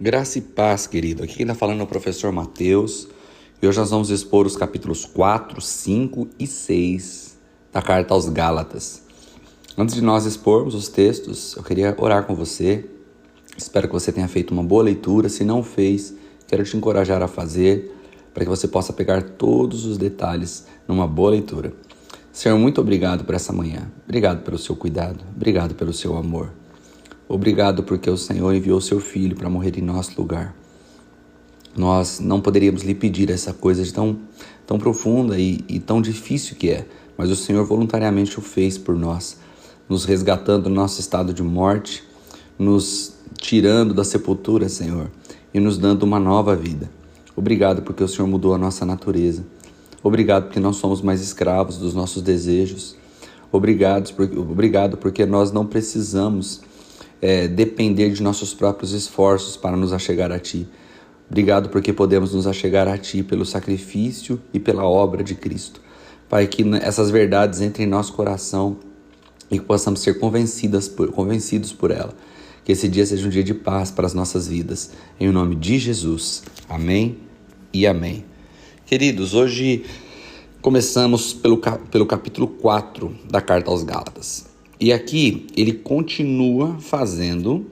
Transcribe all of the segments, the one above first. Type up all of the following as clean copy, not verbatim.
Graça e paz, querido. Aqui quem está falando é o professor Mateus. E hoje nós vamos expor os capítulos 4, 5 e 6 da carta aos Gálatas. Antes de nós expormos os textos, eu queria orar com você. Espero que você tenha feito uma boa leitura. Se não fez, quero te encorajar a fazer, para que você possa pegar todos os detalhes numa boa leitura. Senhor, muito obrigado por essa manhã. Obrigado pelo seu cuidado. Obrigado pelo seu amor. Obrigado porque o Senhor enviou seu Filho para morrer em nosso lugar. Nós não poderíamos lhe pedir essa coisa de tão profunda e tão difícil que é, mas o Senhor voluntariamente o fez por nós, nos resgatando do nosso estado de morte, nos tirando da sepultura, Senhor, e nos dando uma nova vida. Obrigado porque o Senhor mudou a nossa natureza. Obrigado porque não somos mais escravos dos nossos desejos. Obrigado porque nós não precisamos depender de nossos próprios esforços para nos achegar a Ti. Obrigado porque podemos nos achegar a Ti pelo sacrifício e pela obra de Cristo. Pai, que essas verdades entrem em nosso coração e que possamos ser convencidos por ela. Que esse dia seja um dia de paz para as nossas vidas. Em nome de Jesus. Amém e amém. Queridos, hoje começamos pelo capítulo 4 da carta aos Gálatas. E aqui ele continua fazendo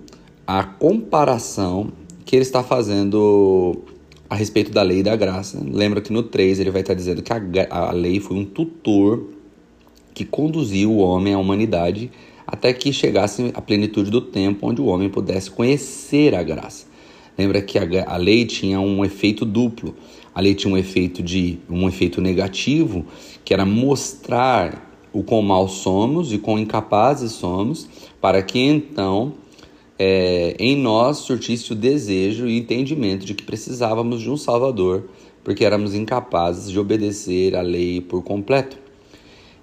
a comparação que ele está fazendo a respeito da lei e da graça. Lembra que no 3 ele vai estar dizendo que a lei foi um tutor que conduziu o homem à humanidade até que chegasse a plenitude do tempo onde o homem pudesse conhecer a graça. Lembra que a lei tinha um efeito duplo. A lei tinha um efeito negativo, que era mostrar o quão maus somos e quão incapazes somos, para que então em nós surtisse o desejo e entendimento de que precisávamos de um Salvador, porque éramos incapazes de obedecer à lei por completo.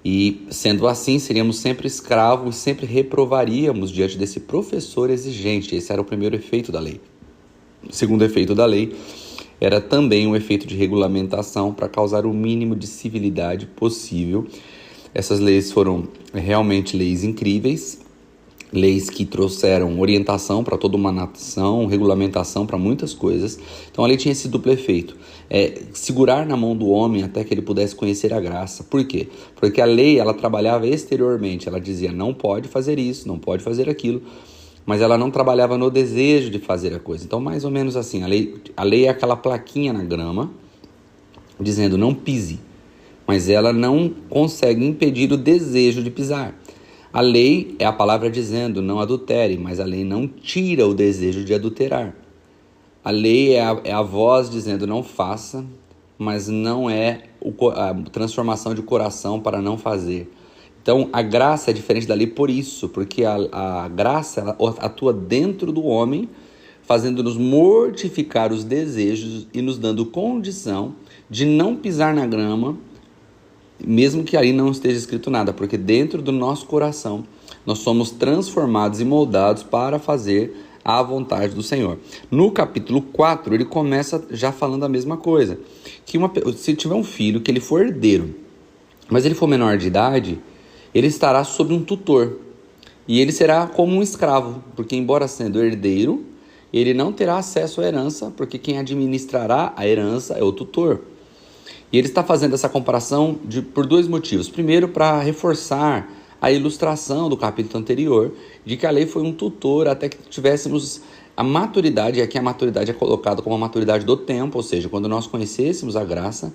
E sendo assim, seríamos sempre escravos, sempre reprovaríamos diante desse professor exigente. Esse era o primeiro efeito da lei. O segundo efeito da lei era também um efeito de regulamentação para causar o mínimo de civilidade possível. Essas leis foram realmente leis incríveis, leis que trouxeram orientação para toda uma nação, regulamentação para muitas coisas. Então a lei tinha esse duplo efeito, segurar na mão do homem até que ele pudesse conhecer a graça. Por quê? Porque a lei ela trabalhava exteriormente, ela dizia não pode fazer isso, não pode fazer aquilo, mas ela não trabalhava no desejo de fazer a coisa. Então mais ou menos assim, a lei é aquela plaquinha na grama dizendo não pise, mas ela não consegue impedir o desejo de pisar. A lei é a palavra dizendo não adultere, mas a lei não tira o desejo de adulterar. A lei é a voz dizendo não faça, mas não é a transformação de coração para não fazer. Então a graça é diferente da lei por isso, porque a graça ela atua dentro do homem, fazendo-nos mortificar os desejos e nos dando condição de não pisar na grama, mesmo que ali não esteja escrito nada, porque dentro do nosso coração nós somos transformados e moldados para fazer a vontade do Senhor. No capítulo 4 ele começa já falando a mesma coisa, que se tiver um filho que ele for herdeiro, mas ele for menor de idade, ele estará sob um tutor e ele será como um escravo, porque embora sendo herdeiro, ele não terá acesso à herança, porque quem administrará a herança é o tutor. E ele está fazendo essa comparação por dois motivos. Primeiro, para reforçar a ilustração do capítulo anterior, de que a lei foi um tutor até que tivéssemos a maturidade, e aqui a maturidade é colocada como a maturidade do tempo, ou seja, quando nós conhecêssemos a graça,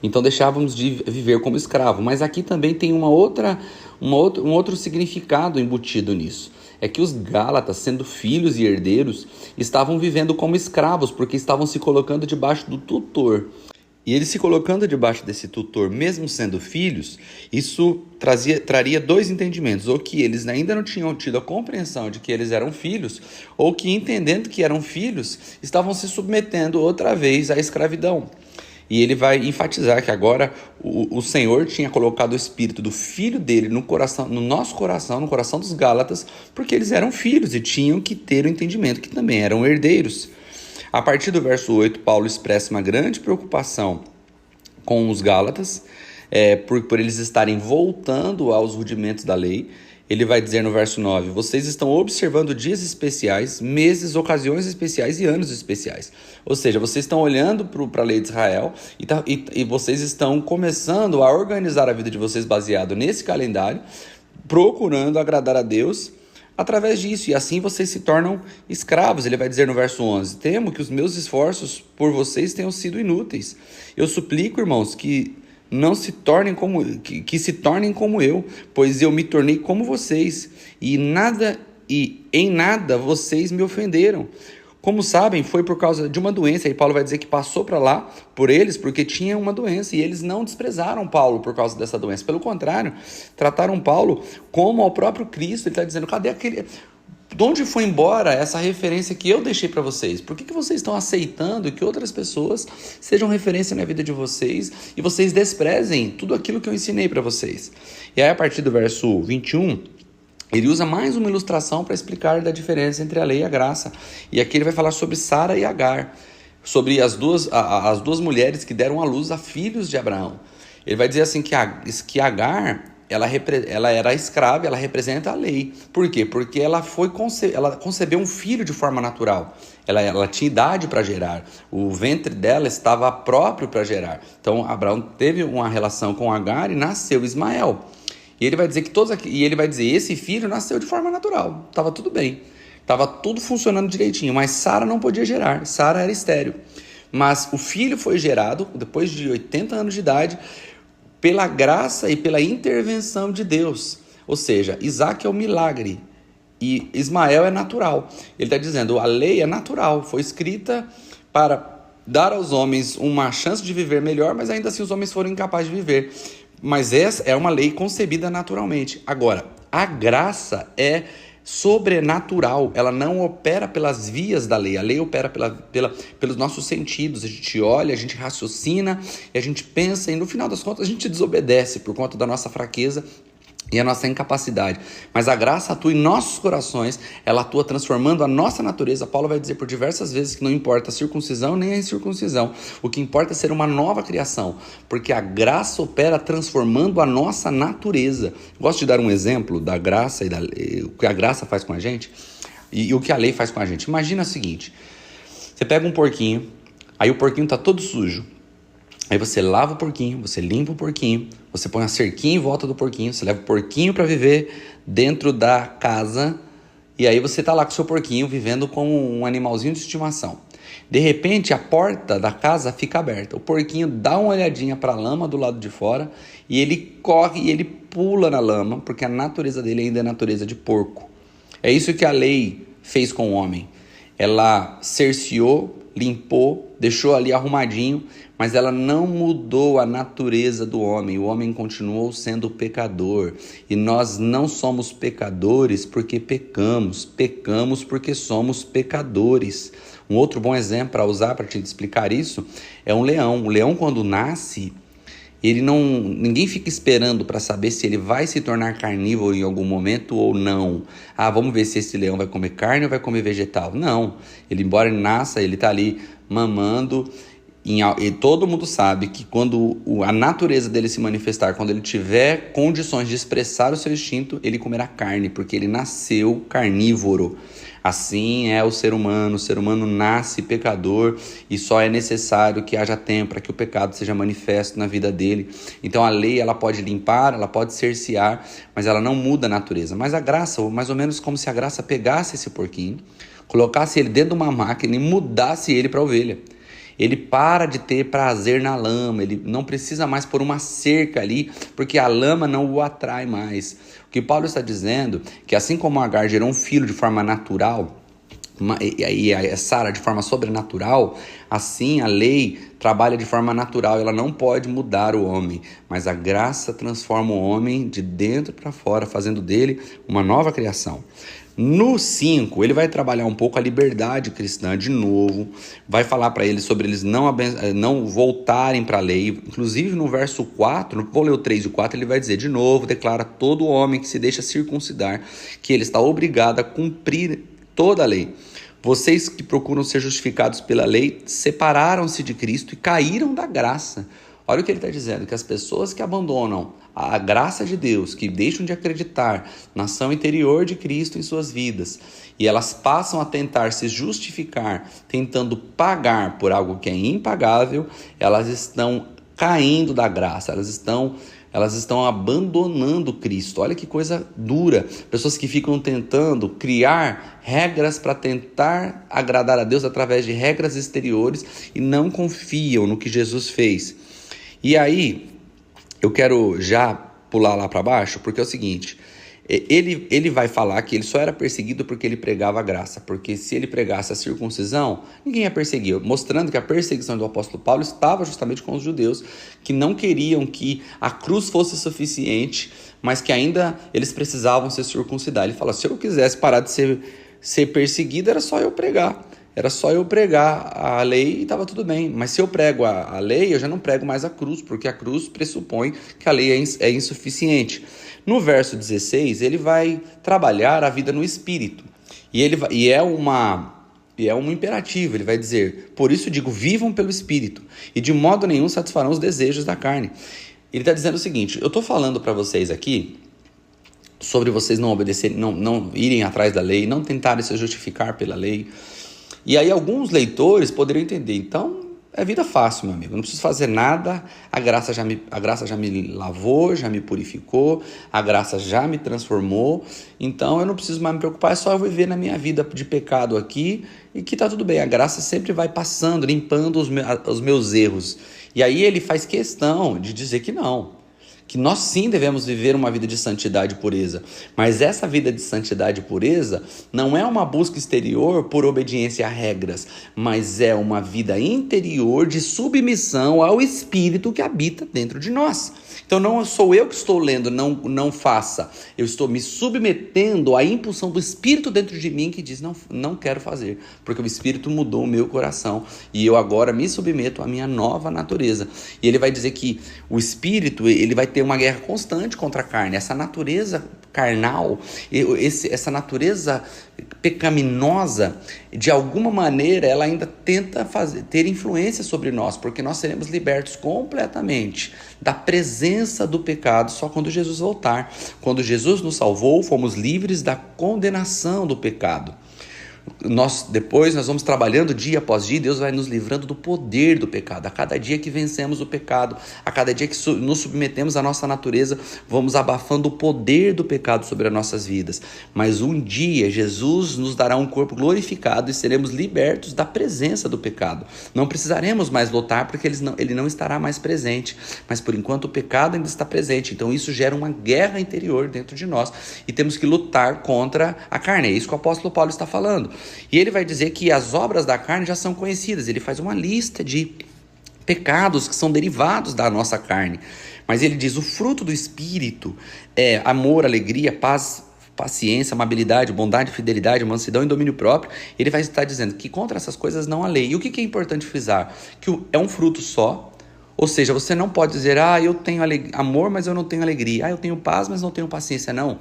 então deixávamos de viver como escravo. Mas aqui também tem um outro significado embutido nisso. É que os Gálatas, sendo filhos e herdeiros, estavam vivendo como escravos, porque estavam se colocando debaixo do tutor. E eles se colocando debaixo desse tutor, mesmo sendo filhos, isso traria dois entendimentos. Ou que eles ainda não tinham tido a compreensão de que eles eram filhos, ou que, entendendo que eram filhos, estavam se submetendo outra vez à escravidão. E ele vai enfatizar que agora o Senhor tinha colocado o espírito do filho dele no nosso coração, no coração dos Gálatas, porque eles eram filhos e tinham que ter o entendimento que também eram herdeiros. A partir do verso 8, Paulo expressa uma grande preocupação com os Gálatas, por eles estarem voltando aos rudimentos da lei, ele vai dizer no verso 9, vocês estão observando dias especiais, meses, ocasiões especiais e anos especiais. Ou seja, vocês estão olhando para a lei de Israel e vocês estão começando a organizar a vida de vocês baseado nesse calendário, procurando agradar a Deus através disso, e assim vocês se tornam escravos. Ele vai dizer no verso 11, temo que os meus esforços por vocês tenham sido inúteis. Eu suplico, irmãos, que não se tornem que se tornem como eu, pois eu me tornei como vocês, e em nada vocês me ofenderam. Como sabem, foi por causa de uma doença, e Paulo vai dizer que passou para lá por eles porque tinha uma doença, e eles não desprezaram Paulo por causa dessa doença. Pelo contrário, trataram Paulo como ao próprio Cristo. Ele está dizendo, cadê aquele... De onde foi embora essa referência que eu deixei para vocês? Por que vocês estão aceitando que outras pessoas sejam referência na vida de vocês e vocês desprezem tudo aquilo que eu ensinei para vocês? E aí, a partir do verso 21... ele usa mais uma ilustração para explicar da diferença entre a lei e a graça. E aqui ele vai falar sobre Sara e Agar, sobre as duas mulheres que deram à luz a filhos de Abraão. Ele vai dizer assim que Agar, ela era escrava, ela representa a lei. Por quê? Porque ela concebeu um filho de forma natural. Ela tinha idade para gerar. O ventre dela estava próprio para gerar. Então Abraão teve uma relação com Agar e nasceu Ismael. E ele vai dizer esse filho nasceu de forma natural, estava tudo bem, estava tudo funcionando direitinho, mas Sara não podia gerar, Sara era estéril. Mas o filho foi gerado depois de 80 anos de idade, pela graça e pela intervenção de Deus. Ou seja, Isaac é o milagre e Ismael é natural. Ele está dizendo, a lei é natural, foi escrita para dar aos homens uma chance de viver melhor, mas ainda assim os homens foram incapazes de viver. Mas essa é uma lei concebida naturalmente. Agora, a graça é sobrenatural, ela não opera pelas vias da lei. A lei opera pelos nossos sentidos. A gente olha, a gente raciocina, e a gente pensa, e no final das contas a gente desobedece por conta da nossa fraqueza e a nossa incapacidade. Mas a graça atua em nossos corações, ela atua transformando a nossa natureza. Paulo vai dizer por diversas vezes que não importa a circuncisão nem a incircuncisão, o que importa é ser uma nova criação, porque a graça opera transformando a nossa natureza. Gosto de dar um exemplo da graça e o que a graça faz com a gente e o que a lei faz com a gente. Imagina o seguinte, você pega um porquinho, aí o porquinho está todo sujo. Aí você lava o porquinho, você limpa o porquinho, você põe uma cerquinha em volta do porquinho, você leva o porquinho para viver dentro da casa, e aí você está lá com o seu porquinho vivendo como um animalzinho de estimação. De repente a porta da casa fica aberta, o porquinho dá uma olhadinha para a lama do lado de fora e ele corre e ele pula na lama, porque a natureza dele ainda é natureza de porco. É isso que a lei fez com o homem. Ela cerceou, limpou, deixou ali arrumadinho, mas ela não mudou a natureza do homem. O homem continuou sendo pecador. E nós não somos pecadores porque pecamos. Pecamos porque somos pecadores. Um outro bom exemplo para usar para te explicar isso é um leão. O leão, quando nasce, ninguém fica esperando para saber se ele vai se tornar carnívoro em algum momento ou não. Vamos ver se esse leão vai comer carne ou vai comer vegetal. Não, embora ele nasça, ele está ali mamando, e todo mundo sabe que quando a natureza dele se manifestar, quando ele tiver condições de expressar o seu instinto, ele comerá carne, porque ele nasceu carnívoro. Assim é o ser humano nasce pecador e só é necessário que haja tempo para que o pecado seja manifesto na vida dele. Então a lei, ela pode limpar, ela pode cercear, mas ela não muda a natureza. Mas a graça, mais ou menos como se a graça pegasse esse porquinho, colocasse ele dentro de uma máquina e mudasse ele para ovelha. Ele para de ter prazer na lama, ele não precisa mais pôr uma cerca ali, porque a lama não o atrai mais. O que Paulo está dizendo é que assim como Agar gerou um filho de forma natural, e a Sara de forma sobrenatural, assim a lei trabalha de forma natural, ela não pode mudar o homem, mas a graça transforma o homem de dentro para fora, fazendo dele uma nova criação. No 5, ele vai trabalhar um pouco a liberdade cristã de novo, vai falar para eles sobre eles não voltarem para a lei. Inclusive no verso 4, vou ler o 3 e o 4, ele vai dizer de novo, declara todo homem que se deixa circuncidar, que ele está obrigado a cumprir toda a lei. Vocês que procuram ser justificados pela lei, separaram-se de Cristo e caíram da graça. Olha o que ele está dizendo, que as pessoas que abandonam a graça de Deus, que deixam de acreditar na ação interior de Cristo em suas vidas, e elas passam a tentar se justificar, tentando pagar por algo que é impagável, elas estão caindo da graça, elas estão abandonando Cristo. Olha que coisa dura. Pessoas que ficam tentando criar regras para tentar agradar a Deus através de regras exteriores e não confiam no que Jesus fez. E aí, eu quero já pular lá para baixo, porque é o seguinte, ele vai falar que ele só era perseguido porque ele pregava a graça, porque se ele pregasse a circuncisão, ninguém ia perseguir, mostrando que a perseguição do apóstolo Paulo estava justamente com os judeus, que não queriam que a cruz fosse suficiente, mas que ainda eles precisavam se circuncidar. Ele fala, se eu quisesse parar de ser perseguido, era só eu pregar. Era só eu pregar a lei e estava tudo bem. Mas se eu prego a lei, eu já não prego mais a cruz, porque a cruz pressupõe que a lei é insuficiente. No verso 16, ele vai trabalhar a vida no Espírito. E é um imperativo, ele vai dizer, por isso digo, vivam pelo Espírito, e de modo nenhum satisfarão os desejos da carne. Ele está dizendo o seguinte, eu estou falando para vocês aqui sobre vocês não obedecerem, não irem atrás da lei, não tentarem se justificar pela lei. E aí alguns leitores poderiam entender, então é vida fácil, meu amigo, não preciso fazer nada, a graça já me lavou, já me purificou, a graça já me transformou, então eu não preciso mais me preocupar, é só eu viver na minha vida de pecado aqui e que tá tudo bem, a graça sempre vai passando, limpando os meus erros. E aí ele faz questão de dizer que não, que nós sim devemos viver uma vida de santidade e pureza, mas essa vida de santidade e pureza não é uma busca exterior por obediência a regras, mas é uma vida interior de submissão ao Espírito que habita dentro de nós. Então não sou eu que estou lendo, não faça, eu estou me submetendo à impulsão do Espírito dentro de mim que diz não quero fazer, porque o Espírito mudou o meu coração e eu agora me submeto à minha nova natureza. E ele vai dizer que o Espírito ele vai ter uma guerra constante contra a carne, essa natureza carnal, essa natureza pecaminosa, de alguma maneira ela ainda tenta ter influência sobre nós, porque nós seremos libertos completamente da presença do pecado só quando Jesus voltar. Quando Jesus nos salvou, fomos livres da condenação do pecado. Depois nós vamos trabalhando dia após dia, Deus vai nos livrando do poder do pecado. A cada dia que vencemos o pecado, a cada dia que nos submetemos à nossa natureza, vamos abafando o poder do pecado sobre as nossas vidas. Mas um dia Jesus nos dará um corpo glorificado e seremos libertos da presença do pecado. Não precisaremos mais lutar porque ele não estará mais presente, mas por enquanto o pecado ainda está presente. Então isso gera uma guerra interior dentro de nós e temos que lutar contra a carne. É isso que o apóstolo Paulo está falando. E ele vai dizer que as obras da carne já são conhecidas. Ele faz uma lista de pecados que são derivados da nossa carne. Mas ele diz, o fruto do Espírito é amor, alegria, paz, paciência, amabilidade, bondade, fidelidade, mansidão e domínio próprio. Ele vai estar dizendo que contra essas coisas não há lei. E o que é importante frisar? Que é um fruto só. Ou seja, você não pode dizer, eu tenho amor, mas eu não tenho alegria. Eu tenho paz, mas não tenho paciência. Não.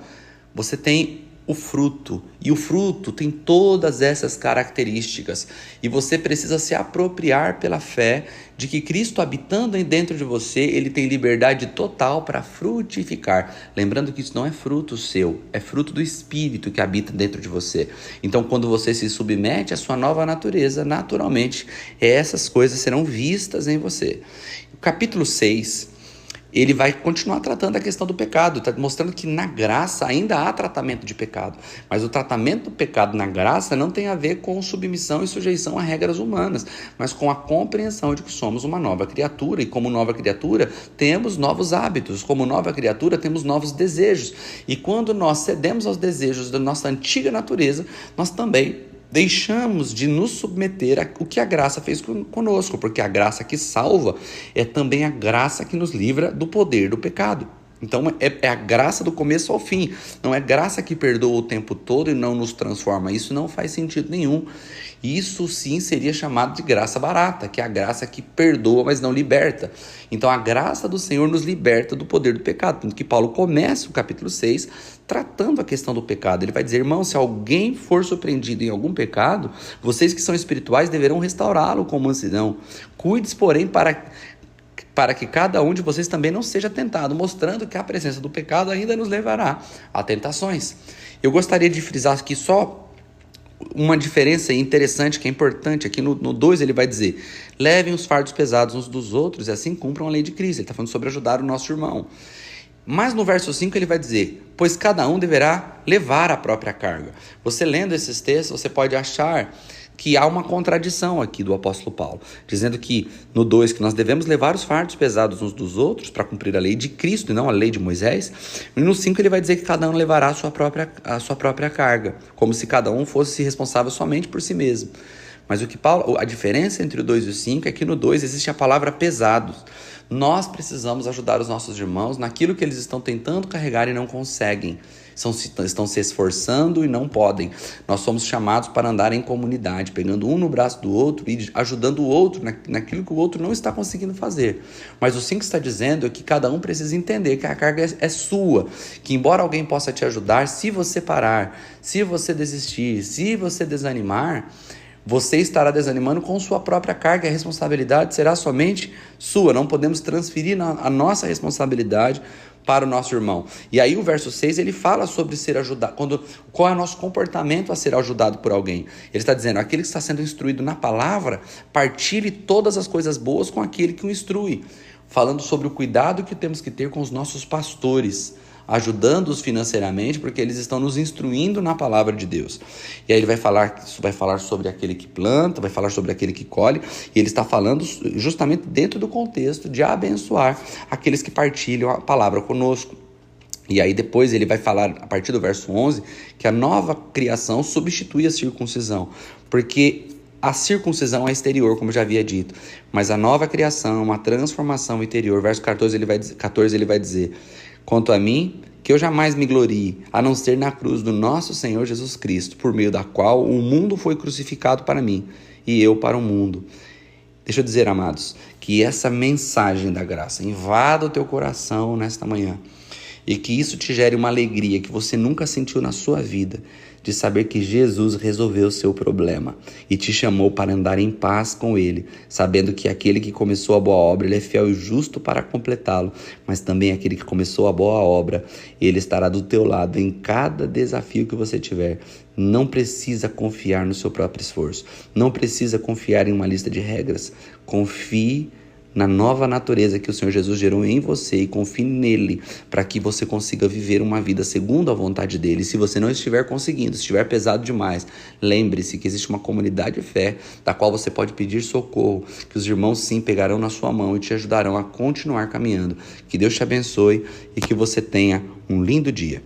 Você tem o fruto, e o fruto tem todas essas características, e você precisa se apropriar pela fé de que Cristo habitando dentro de você, ele tem liberdade total para frutificar, lembrando que isso não é fruto seu, é fruto do Espírito que habita dentro de você. Então quando você se submete à sua nova natureza, naturalmente essas coisas serão vistas em você. O capítulo 6, ele vai continuar tratando a questão do pecado, está mostrando que na graça ainda há tratamento de pecado, mas o tratamento do pecado na graça não tem a ver com submissão e sujeição a regras humanas, mas com a compreensão de que somos uma nova criatura, e como nova criatura temos novos hábitos, como nova criatura temos novos desejos, e quando nós cedemos aos desejos da nossa antiga natureza, nós também deixamos de nos submeter a o que a graça fez conosco, porque a graça que salva é também a graça que nos livra do poder do pecado. Então é a graça do começo ao fim, não é graça que perdoa o tempo todo e não nos transforma. Isso não faz sentido nenhum. Isso sim seria chamado de graça barata, que é a graça que perdoa, mas não liberta. Então a graça do Senhor nos liberta do poder do pecado, tanto que Paulo começa o capítulo 6 tratando a questão do pecado. Ele vai dizer, irmão, se alguém for surpreendido em algum pecado, vocês que são espirituais deverão restaurá-lo com mansidão. Cuide-se, porém, para para que cada um de vocês também não seja tentado, mostrando que a presença do pecado ainda nos levará a tentações. Eu gostaria de frisar aqui só uma diferença interessante, que é importante. Aqui no 2 ele vai dizer: levem os fardos pesados uns dos outros e assim cumpram a lei de Cristo. Ele está falando sobre ajudar o nosso irmão. Mas no verso 5 ele vai dizer: pois cada um deverá levar a própria carga. Você lendo esses textos, você pode achar que há uma contradição aqui do apóstolo Paulo, dizendo que no 2 que nós devemos levar os fardos pesados uns dos outros para cumprir a lei de Cristo e não a lei de Moisés, e no 5 ele vai dizer que cada um levará a sua própria carga, como se cada um fosse responsável somente por si mesmo. Mas a diferença entre o 2 e o 5 é que no 2 existe a palavra pesados. Nós precisamos ajudar os nossos irmãos naquilo que eles estão tentando carregar e não conseguem. Estão se esforçando e não podem. Nós somos chamados para andar em comunidade, pegando um no braço do outro e ajudando o outro naquilo que o outro não está conseguindo fazer. Mas o 5 está dizendo é que cada um precisa entender que a carga é sua, que embora alguém possa te ajudar, se você parar, se você desistir, se você desanimar, você estará desanimando com sua própria carga e a responsabilidade será somente sua. Não podemos transferir a nossa responsabilidade para o nosso irmão. E aí o verso 6 ele fala sobre ser ajudado, qual é o nosso comportamento a ser ajudado por alguém. Ele está dizendo: aquele que está sendo instruído na palavra, partilhe todas as coisas boas com aquele que o instrui. Falando sobre o cuidado que temos que ter com os nossos pastores, ajudando-os financeiramente, porque eles estão nos instruindo na palavra de Deus. E aí ele vai falar sobre aquele que planta, vai falar sobre aquele que colhe, e ele está falando justamente dentro do contexto de abençoar aqueles que partilham a palavra conosco. E aí depois ele vai falar, a partir do verso 11, que a nova criação substitui a circuncisão, porque a circuncisão é exterior, como eu já havia dito, mas a nova criação é uma transformação interior. Verso 14 ele vai dizer: quanto a mim, que eu jamais me glorie, a não ser na cruz do nosso Senhor Jesus Cristo, por meio da qual o mundo foi crucificado para mim e eu para o mundo. Deixa eu dizer, amados, que essa mensagem da graça invada o teu coração nesta manhã e que isso te gere uma alegria que você nunca sentiu na sua vida, de saber que Jesus resolveu o seu problema e te chamou para andar em paz com Ele, sabendo que aquele que começou a boa obra, Ele é fiel e justo para completá-lo, mas também aquele que começou a boa obra, Ele estará do teu lado em cada desafio que você tiver. Não precisa confiar no seu próprio esforço, não precisa confiar em uma lista de regras. Confie na nova natureza que o Senhor Jesus gerou em você e confie nele para que você consiga viver uma vida segundo a vontade dele. Se você não estiver conseguindo, se estiver pesado demais, lembre-se que existe uma comunidade de fé da qual você pode pedir socorro, que os irmãos sim pegarão na sua mão e te ajudarão a continuar caminhando. Que Deus te abençoe e que você tenha um lindo dia.